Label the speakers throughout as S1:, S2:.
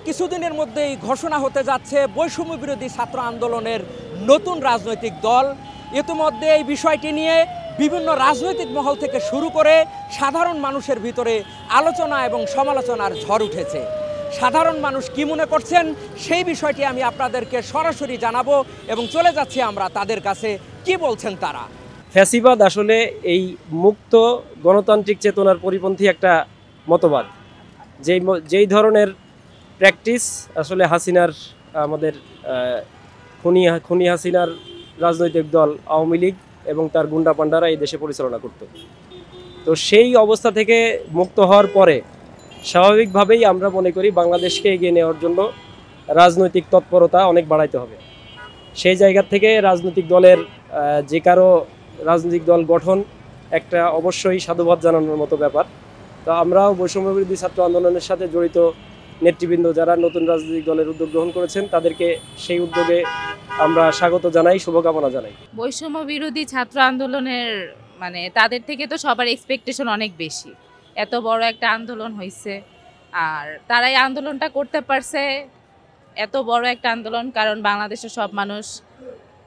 S1: কিছুদিনের মধ্যেই ঘোষণা হতে যাচ্ছে বৈষম্য বিরোধী ছাত্র আন্দোলনের নতুন রাজনৈতিক দল। ইতিমধ্যে এই বিষয়টি নিয়ে বিভিন্ন রাজনৈতিক মহল থেকে শুরু করে সাধারণ মানুষের ভিতরে আলোচনা এবং সমালোচনার ঝড় উঠেছে। সাধারণ মানুষ কি মনে করছেন সেই বিষয়টি আমি আপনাদেরকে সরাসরি জানাবো এবং চলে যাচ্ছি আমরা তাদের কাছে, কি বলছেন তারা।
S2: ফ্যাসিবাদ আসলে এই মুক্ত গণতান্ত্রিক চেতনার পরিপন্থী একটা মতবাদ। যেই ধরনের প্র্যাকটিস আসলে হাসিনার আমাদের খুনি হাসিনার রাজনৈতিক দল আওয়ামী লীগ এবং তার গুন্ডা পান্ডারা এই দেশে পরিচালনা করত। তো সেই অবস্থা থেকে মুক্ত হওয়ার পরে স্বাভাবিকভাবেই আমরা মনে করি বাংলাদেশকে এগিয়ে নেওয়ার জন্য রাজনৈতিক তৎপরতা অনেক বাড়াইতে হবে। সেই জায়গা থেকে রাজনৈতিক দলের যে কারো রাজনৈতিক দল গঠন একটা অবশ্যই সাধুবাদ জানানোর মতো ব্যাপার। তো আমরাও বৈষম্য বিরোধী ছাত্র আন্দোলনের সাথে জড়িত নেতৃবৃন্দ যারা নতুন রাজনৈতিক দলের উদ্যোগ গ্রহণ করেছেন তাদেরকে সেই উদ্যোগে আমরা স্বাগত জানাই, শুভকামনা জানাই।
S3: বৈষম্য বিরোধী ছাত্র আন্দোলনের তাদের থেকে তো সবার এক্সপেকটেশন অনেক বেশি। এত বড় একটা আন্দোলন হয়েছে আর তারাই আন্দোলনটা করতে পারছে। এত বড় একটা আন্দোলন কারণ বাংলাদেশের সব মানুষ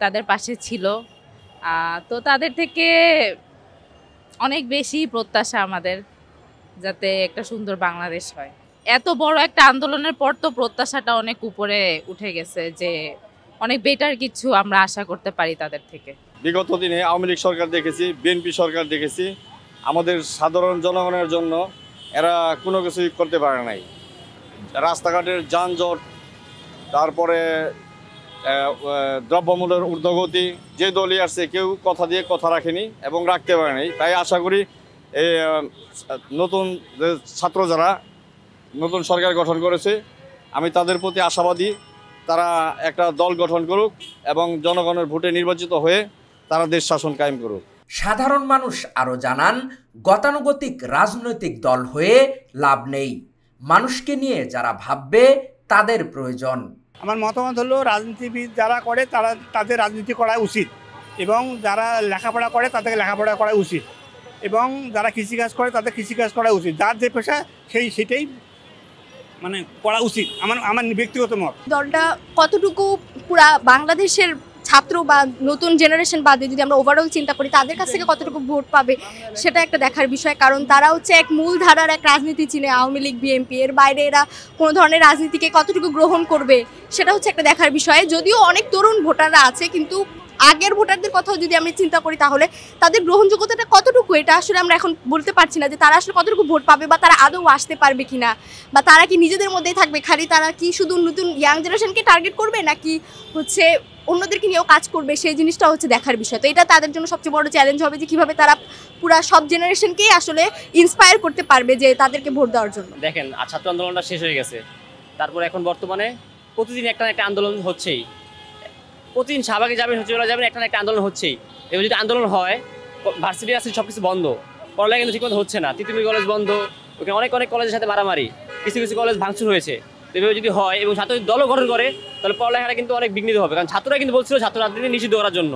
S3: তাদের পাশে ছিল। তো তাদের থেকে অনেক বেশি প্রত্যাশা আমাদের যাতে একটা সুন্দর বাংলাদেশ হয়। এত বড় একটা আন্দোলনের পর তো প্রত্যাশাটা অনেক উপরে উঠে গেছে যে অনেক বেটার কিছু আমরা আশা করতে পারি তাদের থেকে।
S4: বিগত দিনে আওয়ামী লীগ সরকার দেখেছি, বিএনপি সরকার দেখেছি, আমাদের সাধারণ জনগণের জন্য এরা কোনো কিছুই করতে পারে নাই। রাস্তাঘাটের যানজট, তারপরে দ্রব্যমূল্যের ঊর্ধ্বগতি, যে দলই আসছে কেউ কথা দিয়ে কথা রাখেনি এবং রাখতে পারেনি। তাই আশা করি এই নতুন যে ছাত্র যারা নতুন সরকার গঠন করেছে আমি তাদের প্রতি আশাবাদী। তারা একটা দল গঠন করুক এবং জনগণের ভোটে নির্বাচিত হয়ে তারা দেশ শাসন কায়েম করুক।
S1: সাধারণ মানুষ আরও জানান, গতানুগতিক রাজনৈতিক দল হয়ে লাভ নেই, মানুষকে নিয়ে যারা ভাববে তাদের প্রয়োজন।
S5: আমার মতামত হলো রাজনীতিবিদ যারা করে তাদের রাজনীতি করা উচিত এবং যারা লেখাপড়া করে তাদেরকে লেখাপড়া করা উচিত এবং যারা কৃষিকাজ করে তাদের কৃষিকাজ করা উচিত। যার যে পেশা সেটাই করা উচিত আমার ব্যক্তিগত মত।
S6: দলটা কতটুকু পুরা বাংলাদেশের ছাত্র বা নতুন জেনারেশন বাদে যদি আমরা ওভারঅল চিন্তা করি তাদের কাছ থেকে কতটুকু ভোট পাবে সেটা একটা দেখার বিষয়। কারণ তারা হচ্ছে এক মূল ধারার এক রাজনীতি চিনে, আওয়ামী লীগ বিএনপি, এর বাইরে এরা কোনো ধরনের রাজনীতিকে কতটুকু গ্রহণ করবে সেটা হচ্ছে একটা দেখার বিষয়। যদিও অনেক তরুণ ভোটাররা আছে কিন্তু আগের ভোটারদের কথাও যদি আমি চিন্তা করি তাহলে তাদের গ্রহণযোগ্যতাটা কতটুকু এটা আসলে আমরা এখন বলতে পারছি না যে তারা আসলে কতটুকু ভোট পাবে বা তারা আদৌ আসতে পারবে কিনা, বা তারা কি নিজেদের মধ্যেই থাকবে, খালি তারা কি শুধু নতুন ইয়াং জেনারেশনকে টার্গেট করবে নাকি হচ্ছে অন্যদেরকে নিয়েও কাজ করবে, সেই জিনিসটা হচ্ছে দেখার বিষয়। তো এটা তাদের জন্য সবচেয়ে বড় চ্যালেঞ্জ হবে যে কীভাবে তারা পুরা সব জেনারেশনকেই আসলে ইন্সপায়ার করতে পারবে যে তাদেরকে ভোট দেওয়ার জন্য।
S7: দেখেন ছাত্র আন্দোলনটা শেষ হয়ে গেছে, তারপর এখন বর্তমানে প্রতিদিন একটা আন্দোলন হচ্ছেই, প্রতিদিন শাহবাগে যাবেন, চলে যাবেন, একটা আন্দোলন হচ্ছেই। এবার যদি আন্দোলন হয় ভার্সিটি আছে সব কিছু বন্ধ, পড়ালেখা কিন্তু ঠিকমতো হচ্ছে না। তিতুমির কলেজ বন্ধ, ওখানে অনেক কলেজের সাথে মারামারি, কিছু কলেজ ভাঙচুর হয়েছে। এভাবে যদি হয় এবং ছাত্র দলও গঠন করে তাহলে পড়ালেখাটা কিন্তু অনেক বিঘ্নিত হবে। কারণ ছাত্ররা কিন্তু বলছিল ছাত্র রাজনীতি নিষিদ্ধ করার জন্য,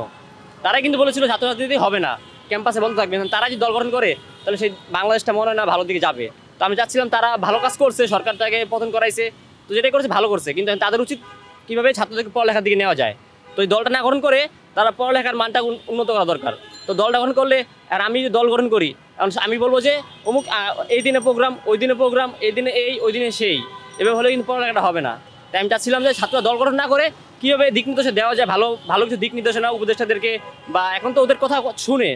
S7: তারাই কিন্তু বলেছিল ছাত্র রাজনীতি হবে না, ক্যাম্পাসে বন্ধ থাকবে। তারা যদি দল গঠন করে তাহলে সেই বাংলাদেশটা মনে হয় না ভালো দিকে যাবে। তো আমি চাচ্ছিলাম তারা ভালো কাজ করছে, সরকারটাকে পতন করাইছে, তো যেটাই করছে ভালো করছে, কিন্তু তাদের উচিত কীভাবে ছাত্রদেরকে পড়ালেখার দিকে নেওয়া যায়। তো এই দলটা না গঠন করে তারা পড়ালেখার মানটা উন্নত করা দরকার। তো দলটা গঠন করলে, আর আমি যদি দল গঠন করি কারণ আমি বলবো যে অমুক এই দিনে প্রোগ্রাম, ওই দিনে প্রোগ্রাম, এই দিনে এই, ওই দিনে সেই, এভাবে হলে কিন্তু পড়ালেখাটা হবে না। তাই আমি চাচ্ছিলাম যে ছাত্ররা দল গঠন না করে কীভাবে দিক নির্দেশনা দেওয়া যায়, ভালো কিছু দিক নির্দেশনা উপদেষ্টাদেরকে, বা এখন তো ওদের কথা শুনে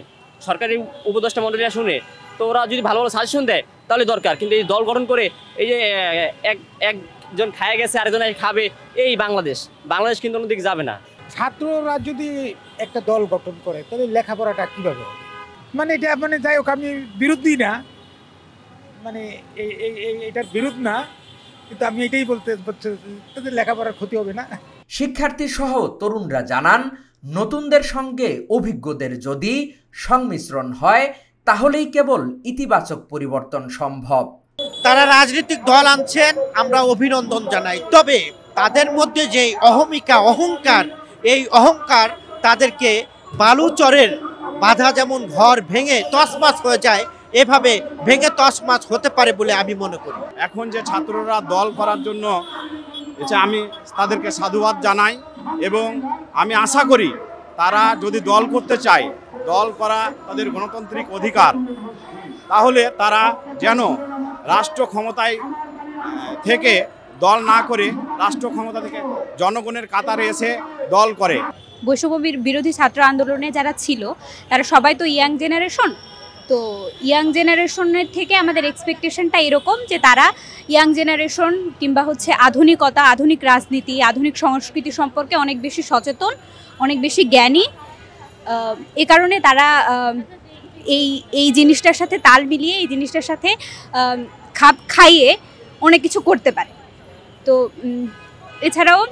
S7: সরকারি উপদেষ্টা মণ্ডলীরা শুনে, তো ওরা যদি ভালো সাজেশন দেয় তাহলে দরকার। কিন্তু এই দল গঠন করে এই যে একজন খায় গেছে আরেকজন খাবে, এই বাংলাদেশ কিন্তু অন্যদিকে যাবে না।
S8: ছাত্ররা যদি একটা দল গঠন করে তাহলে লেখাপড়াটা কীভাবে হবে? এটা যাই হোক আমি বিরোধী না, এটার বিরোধ না, কিন্তু আমি এটাই বলতে তাদের লেখাপড়ার ক্ষতি হবে না।
S1: শিক্ষার্থী সহ তরুণরা জানান, নতুনদের সঙ্গে অভিজ্ঞদের যদি সংমিশ্রণ হয় তাহলেই কেবল ইতিবাচক পরিবর্তন সম্ভব।
S9: তারা রাজনৈতিক দল আনছেন, আমরা অভিনন্দন জানাই। তবে তাদের মধ্যে যে অহংকার, এই অহংকার তাদেরকে বালুচরের বাধা যেমন ঘর ভেঙে তছনছ হয়ে যায়, এভাবে ভেঙে তছমাছ হতে পারে বলে আমি মনে করি।
S10: এখন যে ছাত্ররা দল করার জন্য আমি তাদেরকে সাধুবাদ জানাই এবং আমি আশা করি তারা যদি দল করতে চায়, দল করা তাদের গণতান্ত্রিক অধিকার, তাহলে তারা যেন রাষ্ট্র ক্ষমতায় থেকে দল না করে রাষ্ট্র ক্ষমতা থেকে জনগণের কাতারে এসে দল করে।
S11: বৈষম্য বিরোধী ছাত্র আন্দোলনে যারা ছিল তারা সবাই তো ইয়াং জেনারেশন, তো ইয়াং জেনারেশনের থেকে আমাদের এক্সপেকটেশনটা এরকম যে তারা ইয়াং জেনারেশন কিংবা হচ্ছে আধুনিকতা, আধুনিক রাজনীতি, আধুনিক সংস্কৃতি সম্পর্কে অনেক বেশি সচেতন, অনেক বেশি জ্ঞানী। এ কারণে তারা এই জিনিসটার সাথে তাল মিলিয়ে, এই জিনিসটার সাথে খাপ খাইয়ে অনেক কিছু করতে পারে। তো এছাড়াও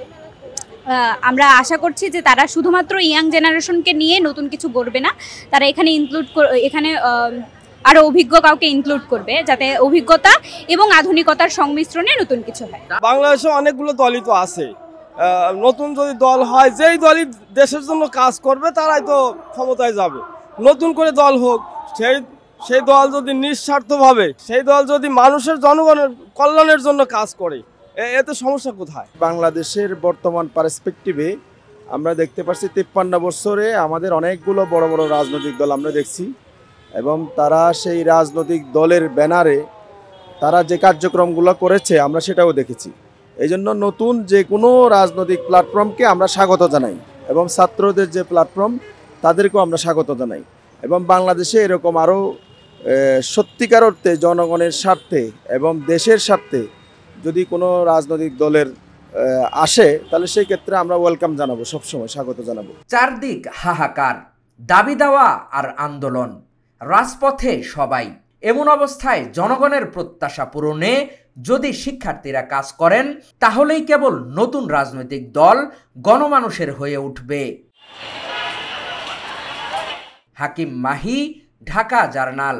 S11: আমরা আশা করছি যে তারা শুধুমাত্র ইয়াং জেনারেশনকে নিয়ে নতুন কিছু গড়বে না, তারা এখানে আরও অভিজ্ঞ কাউকে ইনক্লুড করবে, যাতে অভিজ্ঞতা এবং আধুনিকতার সংমিশ্রণে নতুন কিছু হয়।
S12: বাংলাদেশে অনেকগুলো দলই তো আছে, নতুন যদি দল হয়, যেই দলই দেশের জন্য কাজ করবে তারাই তো ক্ষমতায় যাবে। নতুন করে দল হোক, সেই দল যদি নিঃস্বার্থভাবে, সেই দল যদি মানুষের জনগণের কল্যাণের জন্য কাজ করে, এতে সমস্যা কোথায়?
S13: বাংলাদেশের বর্তমান পার্সপেক্টিভে আমরা দেখতে পাচ্ছি 53 বছরে আমাদের অনেকগুলো বড় বড় রাজনৈতিক দল আমরা দেখছি, এবং তারা সেই রাজনৈতিক দলের ব্যানারে তারা যে কার্যক্রমগুলো করেছে আমরা সেটাও দেখেছি। এই জন্য নতুন যে কোনো রাজনৈতিক প্ল্যাটফর্মকে আমরা স্বাগত জানাই, এবং ছাত্রদের যে প্ল্যাটফর্ম তাদেরকেও আমরা স্বাগত জানাই। এবং বাংলাদেশে এরকম আরও সত্যিকার অর্থে জনগণের স্বার্থে এবং দেশের স্বার্থে যদি কোনো রাজনৈতিক দলের আসে, তাহলে সেই ক্ষেত্রে আমরা ওয়েলকাম জানাবো, সবসময় স্বাগত জানাবো।
S1: চারদিক হাহাকার, দাবি দেওয়া আর আন্দোলন, রাজপথে সবাই। এমন অবস্থায় জনগণের প্রত্যাশা পূরণে যদি শিক্ষার্থীরা কাজ করেন, তাহলেই কেবল নতুন রাজনৈতিক দল গণমানুষের হয়ে উঠবে। হাকিম মাহি, ঢাকা জার্নাল।